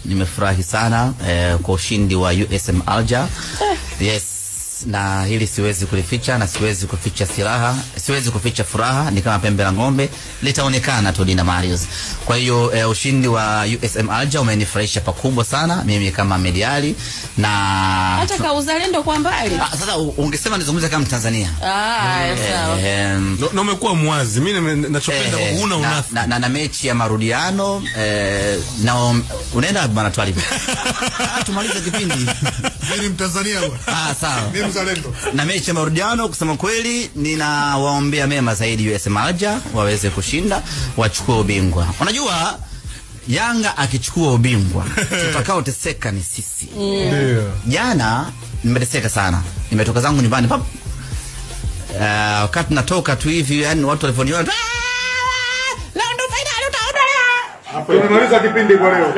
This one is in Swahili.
Nimefurahi sana kwa ushindi wa USM Alger. Yes, na hili siwezi kulificha na siwezi kuficha siwezi kuficha furaha, ni kama pembe la ng'ombe litaonekana tu Dina Marius. Kwa hiyo ushindi wa USM Alger umenifurahisha pakubwa sana mimi kama mediali, na hata kwa uzalendo kwa mbali. Sasa ungesema nizungumze kama Tanzania. Sawa. Na umekuwa mwazi. Mimi ninachopenda huna unafi. Na mechi ya marudiano na unaenda bwana Twalibu. Tumalize kipindi. Mimi Mtanzania bwana. Sawa. Mimi mzalendo. Na mechi ya marudiano, kusema kweli ninawaombea mema zaidi USM Alger waweze kushinda, wachukue ubingwa. Unajua Yanga akichukua ubingwa tutakao teseka ni sisi. Jana nimeteseka sana. Nimetoka zangu nyumbani pap. Wakati natoka tu hivi, yani watu walifoniona. Leo ndo finali utaona. Tumemaliza kipindi kwa leo.